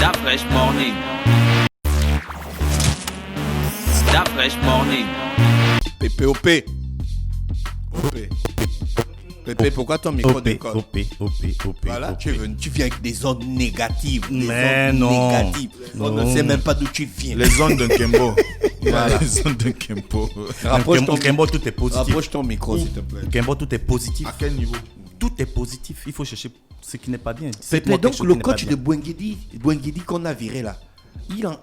That fresh morning. That fresh morning. PPOP. Pépé, pourquoi ton micro déconne? Voilà, tu viens avec des ondes négatives. Mais non. Négatives. On ne sait même pas d'où tu viens. Les ondes d'un Kembo. Voilà. Les ondes d'un Kembo. Kembo, tout est positif. Rapproche ton micro, s'il te plaît. Kembo, tout est positif. À quel niveau? Tout est positif. Il faut chercher ce qui n'est pas bien. Pépé, donc le coach de Bouenguidi qu'on a viré là,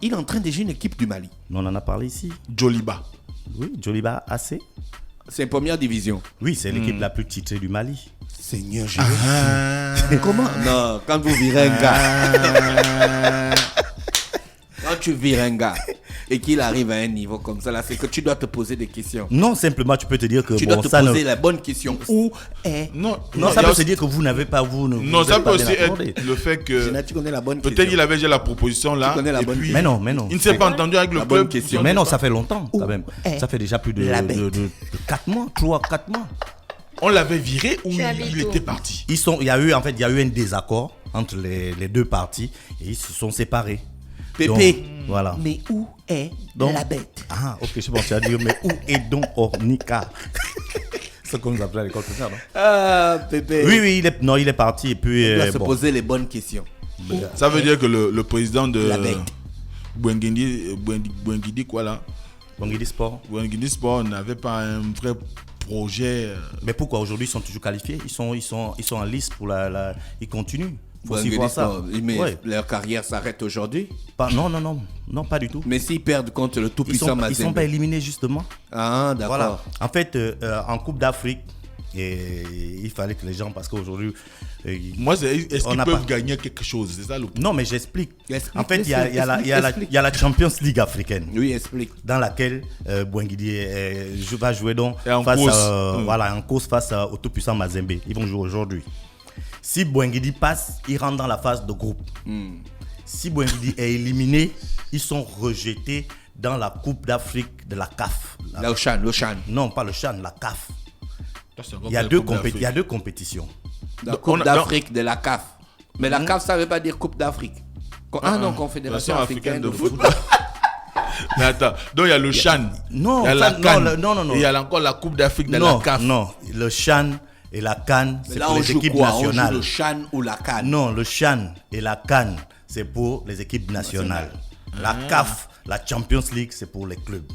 il entraîne déjà une équipe du Mali. On en a parlé ici. Joliba. Oui, Joliba AC. C'est première division. Oui, c'est l'équipe la plus titrée du Mali. Seigneur Jésus. Comment? Non, quand vous virez un gars. Quand tu vires un gars et qu'il arrive à un niveau comme ça, là, c'est que tu dois te poser des questions. Non, simplement, tu peux te dire que tu dois te poser la bonne question. Où est... Non, ça peut se dire que vous n'avez pas... Non, ça peut aussi être le fait que... Tu connais la bonne peut-être question. il avait déjà la proposition là. Tu connais la bonne puis, mais non. Il ne s'est pas entendu avec le club. Mais non, ça fait longtemps quand même. est Ça fait déjà plus de la bête? 4 mois, 3-4 mois. On l'avait viré ou il était parti? Il y a eu un désaccord entre les deux parties et ils se sont séparés. Pépé, donc, voilà. Mais où est la bête? Ah, ok, je pense que tu as dit, mais où est donc Ornica? C'est comme nous appelons à l'école primaire, non? Ah, Pépé. Oui, il est parti et puis... Il doit se poser les bonnes questions. Ça veut dire que le président de la bête. Bouenguidi quoi là? Bouenguidi Sport. Bouenguidi Sport n'avait pas un vrai projet. Mais pourquoi aujourd'hui ils sont toujours qualifiés? Ils sont en liste pour ils continuent. Faut aussi voir ça. Mais leur carrière s'arrête aujourd'hui? Non, pas du tout. Mais s'ils perdent contre le tout-puissant Mazembe? Ils sont pas éliminés justement. Ah, d'accord. Voilà. En fait, en Coupe d'Afrique, il fallait que les gens, parce qu'aujourd'hui... Moi, est-ce qu'ils peuvent gagner quelque chose? C'est ça le... Non, mais j'explique. En fait, il y a la Champions League africaine. Oui, explique. Dans laquelle Bouenguidi va jouer donc en course face au tout-puissant Mazembe. Ils vont jouer aujourd'hui. Si Bouenguidi passe, ils rentrent dans la phase de groupe. Si Bouenguidi est éliminé, ils sont rejetés dans la Coupe d'Afrique de la CAF. Le Chan. Non, pas le Chan, la CAF. Il y a deux compétitions. La Coupe d'Afrique de la CAF. Mais la CAF, ça ne veut pas dire Coupe d'Afrique. Non, Confédération africaine de foot. Mais attends, donc il y a le Chan. Non, il y a la CAN. Non. Et il y a encore la Coupe d'Afrique de la CAF. Non, le Chan et la CAN, c'est pour les équipes nationales. On joue le Chan ou la CAN? Non, le Chan et la CAN, c'est pour les équipes nationales. La CAF, la Champions League, c'est pour les clubs.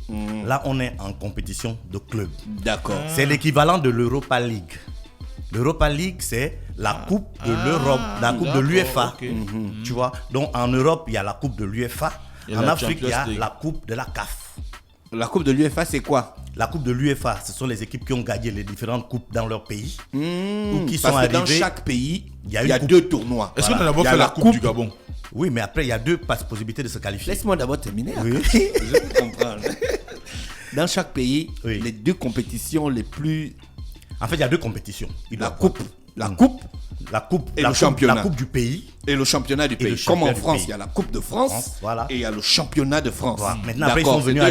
Là, on est en compétition de clubs. D'accord. C'est l'équivalent de l'Europa League. L'Europa League, c'est la coupe de l'Europe, la coupe de l'UEFA. Okay. Tu vois? Donc, en Europe, il y a la coupe de l'UEFA. En Afrique, il y a League. la coupe de la CAF. La coupe de l'UEFA, c'est quoi? La coupe de l'UEFA, ce sont les équipes qui ont gagné les différentes coupes dans leur pays. Ou qui sont arrivées. Dans chaque pays, il y a deux tournois. Est-ce qu'on a d'abord fait la coupe du Gabon? Oui, mais après, il y a deux possibilités de se qualifier. Laisse-moi d'abord terminer. Oui. Je comprends. Dans chaque pays, oui, les deux compétitions les plus... En fait, il y a deux compétitions. La coupe et le championnat. La coupe du pays. Et le championnat du pays. Comme en France, il y a la Coupe de France, voilà, et il y a le championnat de France. Voilà. Maintenant, après, ils sont venus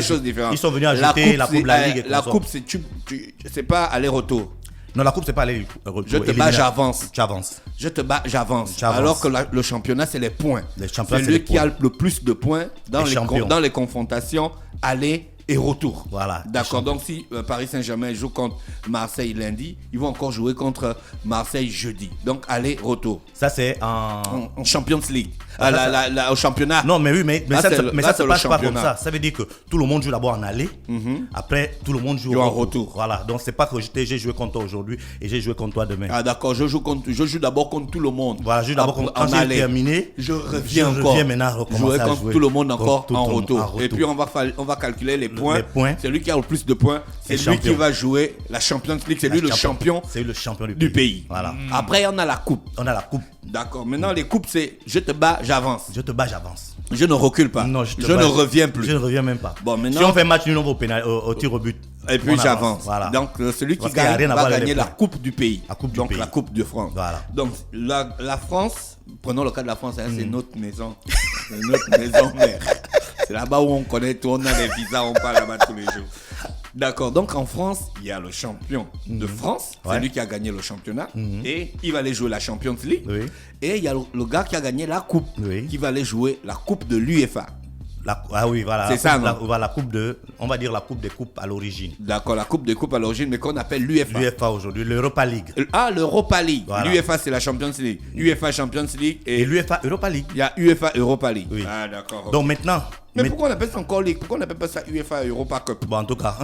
ajouter la coupe de la Ligue. La coupe, c'est pas aller-retour. Non, la coupe, c'est pas aller-retour. Je te bats, j'avance. Tu avances. Je te bats, j'avance. Alors que le championnat, c'est les points. C'est lui qui a le plus de points dans les confrontations aller et retour. Voilà. D'accord. Donc si Paris Saint-Germain joue contre Marseille lundi, ils vont encore jouer contre Marseille jeudi. Donc aller-retour. Ça c'est en Champions League. Au championnat. Non, mais oui, mais ça se passe pas comme ça. championnat. Ça veut dire que tout le monde joue d'abord en aller. Après, tout le monde joue en retour. Voilà. Donc c'est pas que j'ai joué contre toi aujourd'hui et j'ai joué contre toi demain. Ah d'accord. Je joue d'abord contre tout le monde. Voilà. Je joue d'abord contre. Quand j'ai terminé, je reviens maintenant. Jouer contre tout le monde encore en retour. Et puis on va calculer les points. C'est lui qui a le plus de points. C'est lui qui va jouer la Champions League. C'est lui le champion. C'est le champion du pays. Voilà. Après on a la coupe. D'accord. Maintenant les coupes c'est je te bats, j'avance. Je te bats, j'avance. Je ne recule pas. Non, je ne reviens plus. Je ne reviens même pas. Bon, maintenant, si on fait match nul, on va au tir au but. Et puis j'avance. Voilà. Donc celui qui gagne va gagner la coupe du pays. La coupe du Donc pays. la coupe de France. Voilà. Donc la France, prenons le cas de la France, c'est notre maison. C'est notre maison mère. C'est là-bas où on connaît tout, on a des visas, on parle là-bas tous les jours. D'accord, donc en France, il y a le champion de France, c'est lui qui a gagné le championnat, et il va aller jouer la Champions League. Oui. Et il y a le gars qui a gagné la coupe, qui va aller jouer la coupe de l'UEFA. Ah oui, voilà. C'est ça, non? La coupe de, on va dire la coupe des coupes à l'origine. D'accord, la coupe des coupes à l'origine, mais qu'on appelle l'UEFA. L'UEFA aujourd'hui, l'Europa League. Ah, l'Europa League. Voilà. L'UEFA, c'est la Champions League. UEFA Champions League Et l'UEFA Europa League. il y a UEFA Europa League. Oui. Ah, d'accord. Donc maintenant. Mais pourquoi on appelle ça encore Ligue? Pourquoi on n'appelle pas ça UEFA Europa Cup? Bon, en tout cas.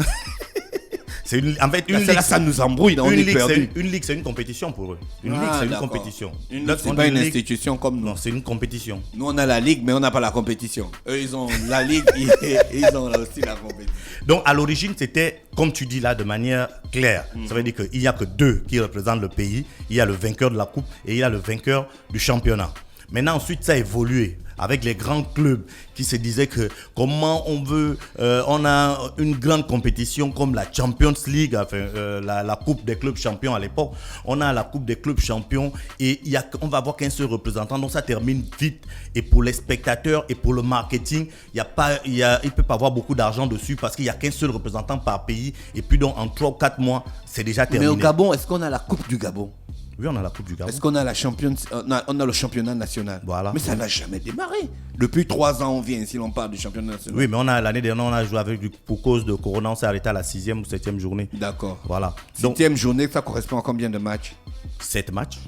C'est en fait, une Là, ligue. ça nous embrouille, on est perdu. Une ligue, c'est une compétition pour eux. Une Ah, ligue, c'est une d'accord. compétition. Une ligue, c'est pas une institution comme nous. Non, c'est une compétition. Nous, on a la ligue, mais on n'a pas la compétition. Eux, ils ont la ligue et ils ont aussi la compétition. Donc, à l'origine, c'était, comme tu dis là, de manière claire. Ça veut dire qu'il n'y a que deux qui représentent le pays. Il y a le vainqueur de la coupe et il y a le vainqueur du championnat. Maintenant, ensuite, ça a évolué avec les grands clubs qui se disaient que comment on veut, on a une grande compétition comme la Champions League, enfin, la coupe des clubs champions à l'époque. On a la coupe des clubs champions et on va avoir qu'un seul représentant, donc ça termine vite. Et pour les spectateurs et pour le marketing, il ne peut pas avoir beaucoup d'argent dessus parce qu'il n'y a qu'un seul représentant par pays. Et puis donc en 3 ou 4 mois, c'est déjà terminé. Mais au Gabon, est-ce qu'on a la coupe du Gabon? Oui, on a la coupe du Gabon. Est-ce qu'on a la Champions, on a le championnat national? Voilà. Mais ça n'a jamais démarré. Depuis 3 ans, on vient ici, on parle du championnat national. Oui, mais l'année dernière, on a joué pour cause de Corona, on s'est arrêté à la 6e ou 7e journée. D'accord. Voilà. Donc, 7e journée, ça correspond à combien de matchs? 7 matchs.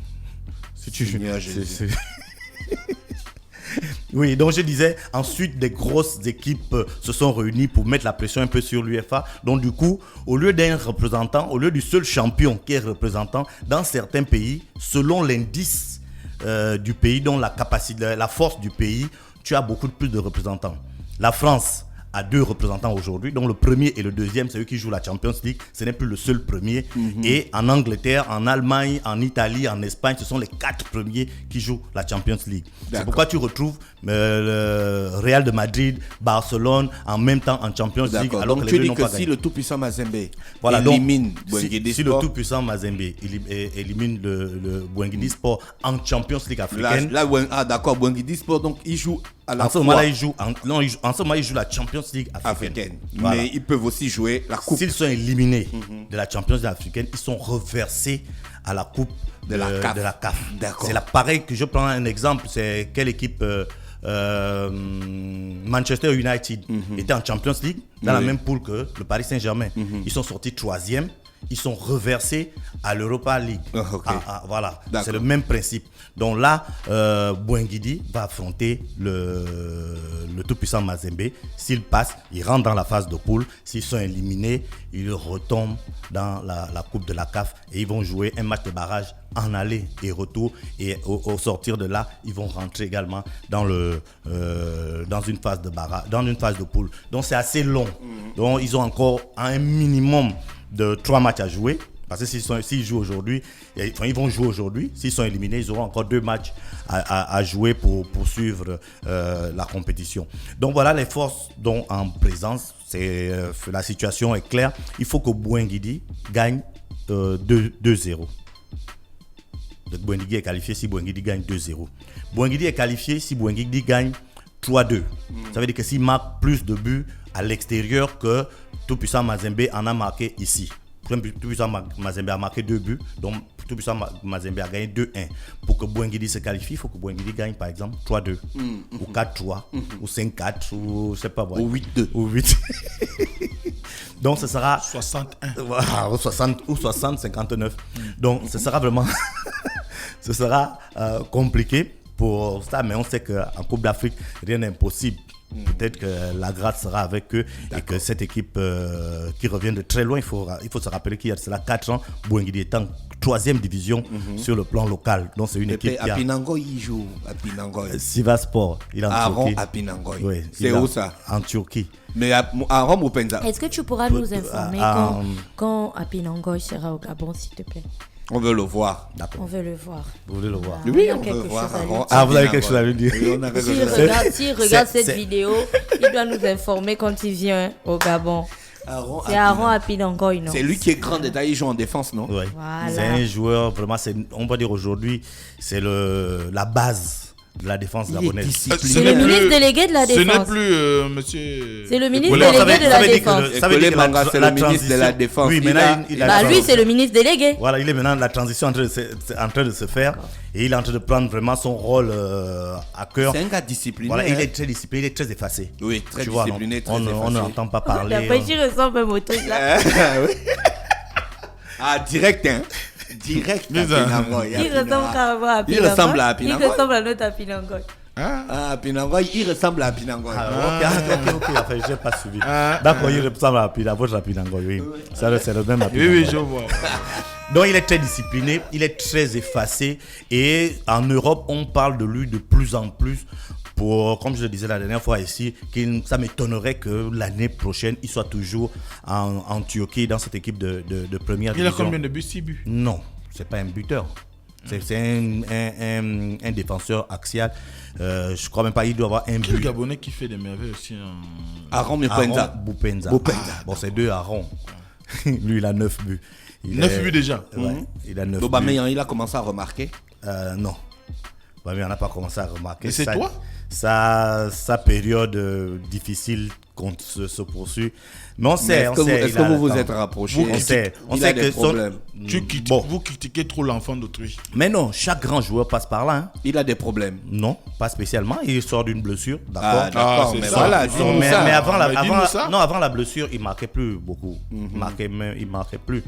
Si Seigneur Jésus. Oui, donc je disais, ensuite des grosses équipes se sont réunies pour mettre la pression un peu sur l'UEFA. Donc du coup, au lieu d'un représentant, au lieu du seul champion qui est représentant, dans certains pays, selon l'indice du pays, dont la capacité, la force du pays, tu as beaucoup plus de représentants. La France a 2 représentants aujourd'hui, donc le premier et le deuxième, c'est eux qui jouent la Champions League, ce n'est plus le seul premier. Et en Angleterre, en Allemagne, en Italie, en Espagne, ce sont les 4 premiers qui jouent la Champions League. C'est pourquoi tu retrouves le Real de Madrid, Barcelone, en même temps en Champions League. Alors donc que tu les deux dis n'ont que pas si gagné. le tout-puissant Mazembe élimine Bouenguidi si le Sport, tout-puissant Mazembe élimine le Bouenguidi Sport en Champions League africaine. d'accord, Bouenguidi Sport, donc il joue à la En ce moment-là, il joue la Champions League africaine. Voilà. Mais ils peuvent aussi jouer la coupe. S'ils sont éliminés de la Champions League africaine, ils sont reversés à la coupe de la CAF. D'accord. C'est pareil que je prends un exemple, c'est quelle équipe Manchester United était en Champions League dans la même poule que le Paris Saint-Germain. Ils sont sortis 3e. Ils sont reversés à l'Europa League. Voilà, c'est le même principe. Donc là, Bouenguidi va affronter le tout-puissant Mazembe. S'il passe, il rentre dans la phase de poule. S'ils sont éliminés, ils retombent dans la coupe de la CAF et ils vont jouer un match de barrage en aller et retour. Et au sortir de là, ils vont rentrer également dans une phase de barrage, dans une phase de poule. Donc c'est assez long. Donc ils ont encore un minimum de 3 matchs à jouer. Parce que s'ils jouent aujourd'hui, ils vont jouer aujourd'hui. S'ils sont éliminés, ils auront encore 2 matchs à jouer pour poursuivre la compétition. Donc voilà les forces dont en présence. La situation est claire. Il faut que Bouenguidi gagne 2-0. Bouenguidi est qualifié si Bouenguidi gagne 2-0. Bouenguidi est qualifié si Bouenguidi gagne 3-2. Ça veut dire que s'il marque plus de buts à l'extérieur que tout-puissant Mazembe en a marqué ici. Tout-puissant Mazembe a marqué 2 buts, donc tout-puissant Mazembe a gagné 2-1. Pour que Bouenguidi se qualifie, il faut que Bouenguidi gagne par exemple 3-2, ou 4-3, ou 5-4, ou je sais pas. Ou 8-2. Ou 8. Donc ce sera 61. Ou 60, 59. Donc ce sera vraiment ce sera compliqué pour ça, mais on sait qu'en Coupe d'Afrique, rien n'est impossible. Peut-être que la grâce sera avec eux. D'accord. Et que cette équipe qui revient de très loin, il faut se rappeler qu'il y a cela 4 ans, Bouenguidi est en 3e division sur le plan local. Donc c'est une équipe qui a... Apinangoy, il joue. Apinangoy. Sivaspor, il est en Turquie. Apinangoy. Oui, c'est où ça? En Turquie. Mais à Rome ou Penza? Est-ce que tu pourras nous informer quand Apinangoy sera au Gabon, s'il te plaît? On veut le voir. D'accord. On veut le voir. Vous voulez le voir? Oui, on veut voir. Vous avez quelque chose à lui dire? Oui, S'il regarde cette vidéo, il doit nous informer quand il vient au Gabon. C'est Aaron Apinangoy, non? C'est lui qui est grand détail, il joue en défense, non? Oui. Voilà. C'est un joueur, vraiment, on va dire aujourd'hui, c'est la base de la défense Il est gabonaise. discipliné. C'est le ministre délégué de la Ce n'est défense. plus monsieur. C'est le ministre Voilà, délégué de la défense. ça veut dire que Manga, c'est le ministre de la défense. Oui, maintenant, Bah lui, c'est le ministre délégué. Voilà, il est maintenant la transition en train de se faire et il est en train de prendre vraiment son rôle à cœur. C'est un gars discipliné. Voilà, il hein. est très discipliné, il est très effacé. Oui, très Tu vois, discipliné, très on effacé. n'entend pas parler. Après, tu ressembles même au truc là. Ah, direct, hein. Direct. Mais ça- Il ressemble carrément à Il Pinangoy. ressemble à Il Pinangoy. ressemble à notre Pinangoy. Ah, Pinangoy, il ressemble à Pinangoy. Ok, enfin, je n'ai pas suivi. D'accord, il ressemble à votre Pinangoy, oui. C'est le même à Oui, Pinangoy. je vois. Donc il est très discipliné, il est très effacé et en Europe on parle de lui de plus en plus pour, comme je le disais la dernière fois ici, ça m'étonnerait que l'année prochaine il soit toujours en Turquie dans cette équipe de première Il a division. combien de buts? 6 buts. Non, c'est pas un buteur. C'est un défenseur axial. Je crois même pas il doit avoir un Quel but. Gabonais qui fait des merveilles aussi Aaron Mpenza. Aaron Boupenza. Boupenza. Bon, c'est 2 Aaron. Lui, il a 9 buts. 9 buts déjà. Ouais, il a 9 buts. Aubameyang, il a commencé à remarquer. Non. Aubameyang n'a pas commencé à remarquer. Mais c'est toi? Sa période difficile se poursuit. Mais on sait. Est-ce que vous vous êtes rapprochés? On sait Il a que des problèmes. Vous critiquez trop l'enfant d'autrui. Mais non, chaque grand joueur passe par là. Hein. Il a des problèmes. Non, pas spécialement. Il sort d'une blessure. D'accord. Ah, d'accord, c'est mais ça. voilà, Non, dis-nous mais ça. avant, ça. avant la blessure, il marquait plus beaucoup. Il marquait plus.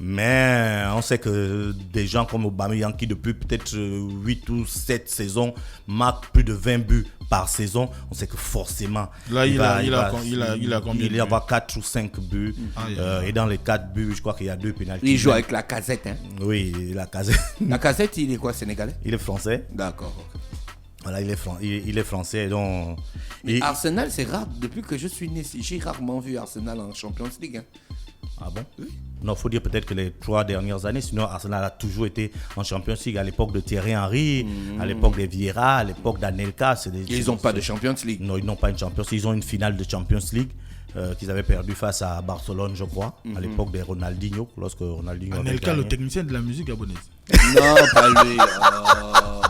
Mais on sait que des gens comme Aubameyang qui depuis peut-être 8 ou 7 saisons marquent plus de 20 buts par saison, on sait que forcément Là, il a combien il de y buts? avoir 4 ou 5 buts. Et dans les 4 buts, je crois qu'il y a 2 pénaltys. Il joue avec la casette. Hein. Oui, la casette. La casette, il est quoi, sénégalais? Il est français. D'accord. ok. Voilà, il est français. Donc, Mais Arsenal, c'est rare. Depuis que je suis né, j'ai rarement vu Arsenal en Champions League. Hein. Ah bon? Non, il faut dire peut-être que les 3 dernières années, sinon Arsenal a toujours été en Champions League à l'époque de Thierry Henry, à l'époque de Vieira, à l'époque d'Anelka. Ils n'ont pas de Champions League. Non, ils n'ont pas une Champions League. Ils ont une finale de Champions League qu'ils avaient perdu face à Barcelone, je crois, à l'époque de Ronaldinho, lorsque Ronaldinho avait Anelka, le gagné. technicien de la musique gabonaise. Non, pas lui.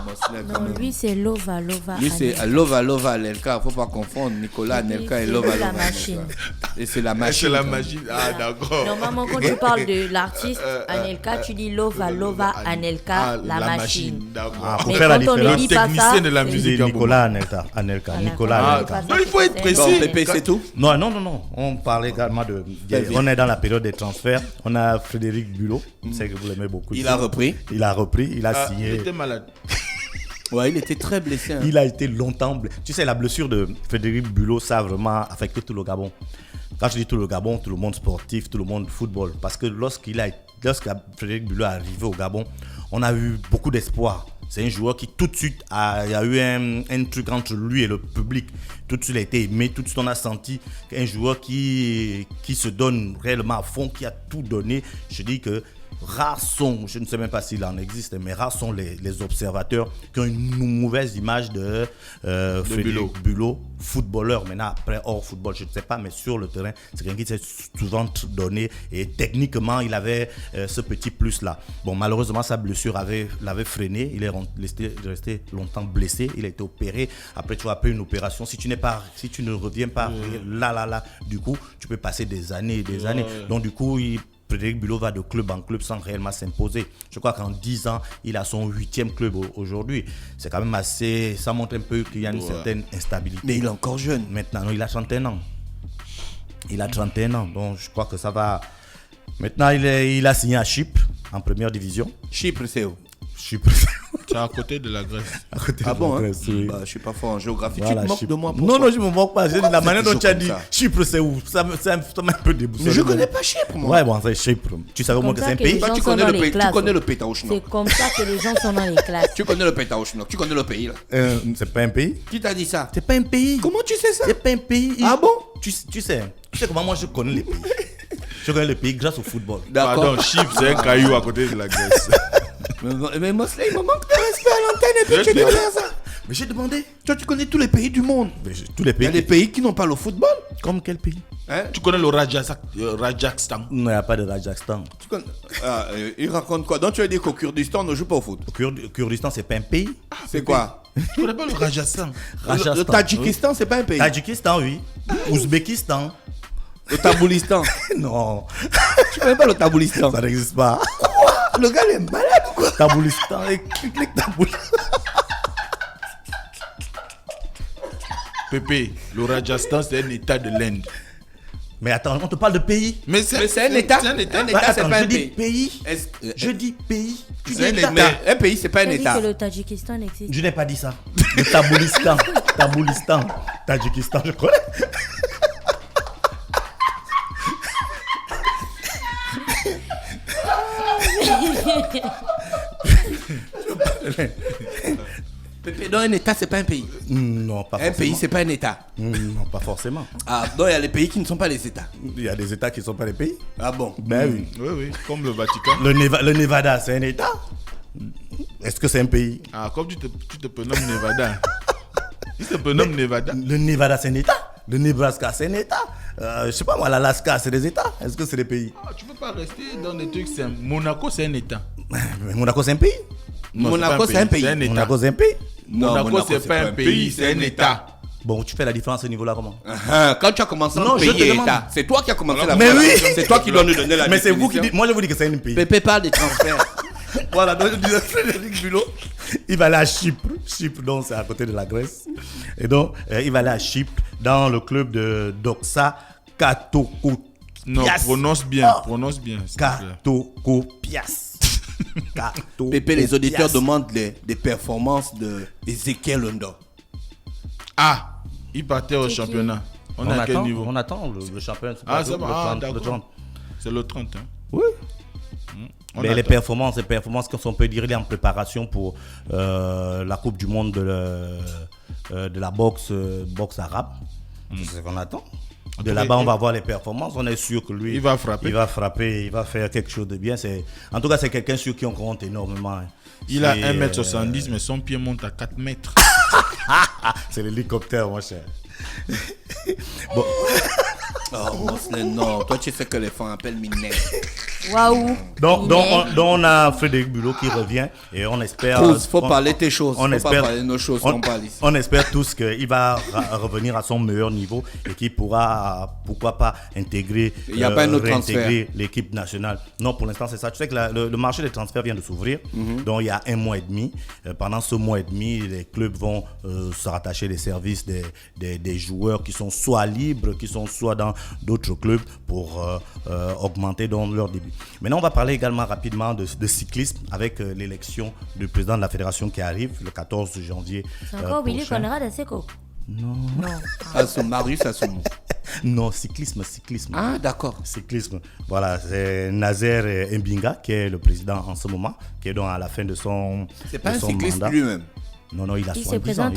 Moslem, quand Non, même. lui, c'est Lova. Lui, c'est Lova, Anelka. Faut pas confondre Nicolas, Anelka et c'est Lova. la machine. Et c'est la machine. C'est la quand même. magie. Ah, d'accord. Normalement, quand tu parles de l'artiste Anelka, tu dis Lova, Anelka, la machine. Ah, D'accord. pour Mais faire la quand on ne différence, dit pas technicien ça, de la c'est- musique. c'est Nicolas Anelka. Nicolas Anelka. Non, il faut être précis. Bon, Pépé, c'est tout. Non. On parlait également de. On est dans la période des transferts. On a Frédéric Bulot. Je sais que vous l'aimez beaucoup. Il a repris. Il a Ah, signé. il était malade. Ouais, il était très blessé. Hein. Il a été longtemps blessé. Tu sais, la blessure de Frédéric Bulot, ça a vraiment affecté tout le Gabon. Quand je dis tout le Gabon, tout le monde sportif, tout le monde football. Parce que lorsque Frédéric Bulot est arrivé au Gabon, on a eu beaucoup d'espoir. C'est un joueur qui tout de suite il y a eu un truc entre lui et le public. Tout de suite, il a été aimé. Tout de suite, on a senti un joueur qui se donne réellement à fond, qui a tout donné. Je dis que rares sont, je ne sais même pas s'il en existe, mais rares sont les observateurs qui ont une mauvaise image de Frédéric Bulot, footballeur. Maintenant, après, hors football, je ne sais pas, mais sur le terrain, c'est quelqu'un qui s'est souvent donné et techniquement, il avait ce petit plus-là. Bon, malheureusement, sa blessure l'avait freiné. Il est resté longtemps blessé. Il a été opéré. Après, tu vois, après une opération, si tu ne reviens pas là, du coup, tu peux passer des années et des années. Donc, du coup, Frédéric Bulot va de club en club sans réellement s'imposer. Je crois qu'en 10 ans, il a son 8e club aujourd'hui. C'est quand même assez... Ça montre un peu qu'il y a une certaine instabilité. Mais il est encore jeune. Maintenant, non, il a 31 ans. Il a 31 ans. Donc, je crois que ça va... Maintenant, il a signé à Chypre, en première division. Chypre, c'est où? Chypre, C'est à côté de la Grèce. à côté Ah de bon, la hein? Grèce, oui. Bah, je suis pas fort en géographie. Voilà, tu te moques Chypre. de moi? Non, je me moque pas. Pourquoi La vous manière êtes dont tu as toujours dit comme ça? Chypre, c'est où? Ça m'a un peu déboussolé. Mais je connais pas Chypre, moi. Ouais, bon, c'est Chypre. Tu savais au moins Comme que ça c'est un que les pays? gens Toi, tu sont connais dans le les pays. Tu classes. connais le Pétaouchnok. C'est comme ça que les gens sont dans les classes. Tu connais le Pétaouchnok. Tu connais le pays, là. C'est pas un pays? Qui t'a dit ça? C'est pas un pays. Comment tu sais ça? C'est pas un pays. Ah bon? Tu sais comment moi je connais les pays. Je connais les pays grâce au football. D'accord. Pardon, Chypre, c'est un caillou à côté de la Grèce. Mais Mosley, il me manque de respect à l'antenne et puis tu dis ça. Mais j'ai demandé. Toi, tu connais tous les pays du monde. Tous les Il y a pays. des pays qui n'ont pas le football. Comme quel pays? Hein? Tu connais le Rajasthan? Non, il n'y a pas de Rajasthan. Il raconte quoi? Donc tu veux dire qu'au Kurdistan, on ne joue pas au foot? Kurdistan, c'est pas un pays. C'est quoi? Tu connais pas le Rajasthan? Le Tadjikistan, c'est pas un pays. Tadjikistan, oui. Ouzbékistan. Le Taboulistan. Non, Tu connais pas le Taboulistan? ça n'existe pas. Le gars il est malade ou quoi? Taboulistan, clique Taboulistan. Pépé, le Rajasthan, c'est un état de l'Inde. Mais attends, on te parle de pays. Mais C'est un état. C'est un état. Un état, c'est Attends, pas je un dis pays. pays. Est-ce- Je dis pays. Tu dis C'est un état. état. Un pays, c'est pas un Tu as dit état. que le Tadjikistan existe. Je n'ai pas dit ça. Le Taboulistan. Taboulistan. Tadjikistan, je connais. Pépé, donc un état, c'est pas un pays. Non, pas Un forcément. pays, c'est pas un état. Non, pas forcément. Ah, donc il y a les pays qui ne sont pas les états. Il y a des états qui ne sont pas des pays. Ah bon? Ben oui. Oui, oui, comme le Vatican. Le Nevada, c'est un état. Est-ce que c'est un pays? Ah, comme tu te prénommes Nevada. Tu te prénommes Nevada. Le Nevada, c'est un état. Le Nebraska, c'est un état. Je sais pas moi, l'Alaska, c'est des états. Est-ce que c'est des pays? Ah, tu peux pas rester dans des trucs simples. Monaco, c'est un état. Mais Monaco, c'est un pays. Non, Monaco, c'est un pays. C'est un état. Monaco, c'est un pays. Non, Monaco, c'est pas un pays, c'est un état. Bon, tu fais la différence à ce niveau-là comment? Quand tu as commencé Non, à je te payer demande. état, c'est toi qui as commencé la Mais oui. C'est toi qui dois nous donner la Mais c'est vous qui définition. dites. Moi, je vous dis que c'est un pays. Pépé parle des transferts. Voilà, donc je disais Frédéric Bulot. Il va aller à Chypre. Chypre, donc c'est à côté de la Grèce. Et donc, il va aller à Chypre dans le club de Doxa Katokopias. Non, prononce bien, prononce bien. s'il te plaît. Katokopias. Katokopias. Pépé, les auditeurs demandent des performances de Ezekiel Ondo. Ah, il partait au C'est qui? championnat. On On est à quel attend, niveau? on attend le champion. Ah, c'est bon, ah, le 30. d'accord. C'est le 30. Hein. Oui. On Mais les attend. performances qu'on peut dire, il est en préparation pour la Coupe du Monde de la boxe arabe. C'est ce qu'on attend. De là-bas, on va voir les performances. On est sûr que lui, Il va frapper. Il va frapper, il va faire quelque chose de bien. En tout cas, c'est quelqu'un sur qui on compte énormément. Hein. Il a C'est, 1m70, mais son pied monte à 4 mètres. C'est l'hélicoptère, mon cher. Bon. Oh, Mosley, non. Toi, tu sais que les femmes appellent Minet. Waouh. Donc, on a Frédéric Bulot qui revient et on espère. Faut parler tes choses. On Faut espère, pas parler de nos choses qu'on parle ici. on espère tous qu'il va revenir à son meilleur niveau et qu'il pourra, pourquoi pas, intégrer, Il y a pas un autre réintégrer l'équipe nationale. Non, pour l'instant, c'est ça. Tu sais que le marché des transferts vient de s'ouvrir. Donc, il y a 1 mois et demi. Pendant ce mois et demi, les clubs vont se rattacher les services des joueurs qui sont soit libres, qui sont soit dans d'autres clubs pour augmenter donc leur début. Maintenant, on va parler également rapidement de cyclisme avec l'élection du président de la fédération qui arrive le 14 janvier. C'est encore Willy prochain. Conrad à Seco. Non. Assoum, Marius Assoum. Non, cyclisme. Ah, d'accord. Cyclisme. Voilà, c'est Nazer Mbinga qui est le président en ce moment, qui est donc à la fin de son C'est pas de un son cycliste mandat. lui-même. Non, il a Il 70 se ans.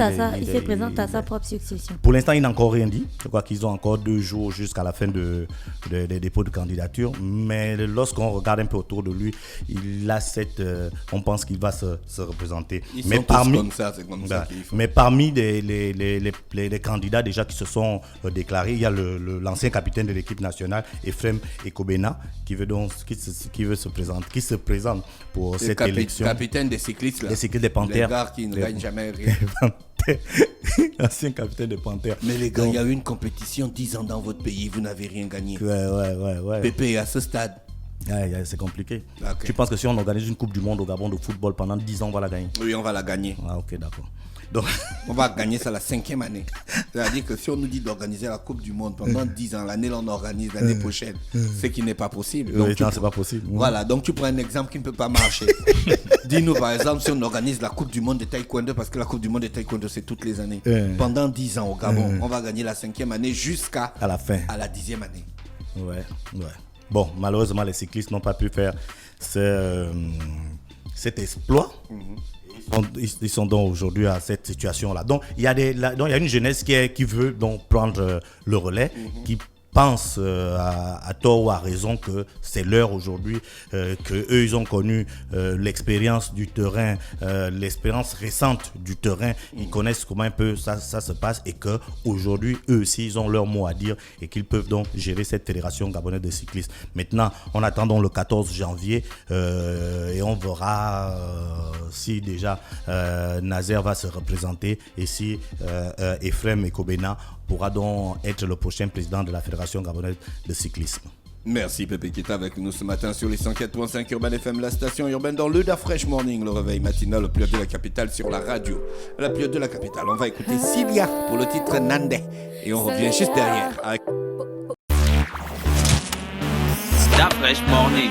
présente à sa propre succession. Pour l'instant, il n'a encore rien dit. Je crois qu'ils ont encore 2 jours jusqu'à la fin des dépôts de candidature. Mais lorsqu'on regarde un peu autour de lui, il a on pense qu'il va se représenter. Ils Mais sont tous comme ça, c'est comme ça qu'il faut. mais parmi les candidats déjà qui se sont déclarés, il y a l'ancien capitaine de l'équipe nationale, Ephraim Ekobena, qui se présente pour cette élection. Capitaine des cyclistes là. Des cyclistes des Panthères. Les gars qui ne gagnent jamais rien. Ancien capitaine de Panthère. Mais les gars, il y a eu une compétition 10 ans dans votre pays, vous n'avez rien gagné. Ouais. Pépé, à ce stade. Ouais, c'est compliqué. Ok. Tu penses que si on organise une Coupe du Monde au Gabon de football pendant 10 ans, on va la gagner? Oui, on va la gagner. Ah, ok, d'accord. Donc, On va gagner ça la 5e année. C'est-à-dire que si on nous dit d'organiser la Coupe du Monde pendant 10 ans, l'année là on organise l'année prochaine, ce qui n'est pas possible. Donc, non, c'est pas possible. Voilà, donc tu prends un exemple qui ne peut pas marcher. Dis-nous par exemple si on organise la Coupe du Monde de Taekwondo, parce que la Coupe du Monde de Taekwondo c'est toutes les années. Pendant 10 ans au Gabon, on va gagner la 5e année jusqu'à À la fin. à la 10e année. Ouais. Bon, malheureusement, les cyclistes n'ont pas pu faire cet exploit. Ils sont donc aujourd'hui à cette situation-là. Donc, il y a une jeunesse qui veut donc prendre le relais, qui pensent à tort ou à raison que c'est l'heure aujourd'hui, que eux ils ont connu l'expérience du terrain, l'expérience récente du terrain, ils connaissent comment un peu ça se passe et que aujourd'hui eux aussi ils ont leur mot à dire et qu'ils peuvent donc gérer cette fédération gabonaise de cyclisme. Maintenant, on attend donc le 14 janvier et on verra si déjà Nazer va se représenter et si Ephrem Ekobena pourra donc être le prochain président de la Fédération gabonaise de cyclisme. Merci Pépé qui est avec nous ce matin sur les 104.5 Urban FM, la station urbaine dans le Da Fresh Morning, le réveil matinal, le plus de la capitale sur la radio. La plus de la capitale. On va écouter Cilia pour le titre Nande et on revient juste derrière avec Da Fresh Morning.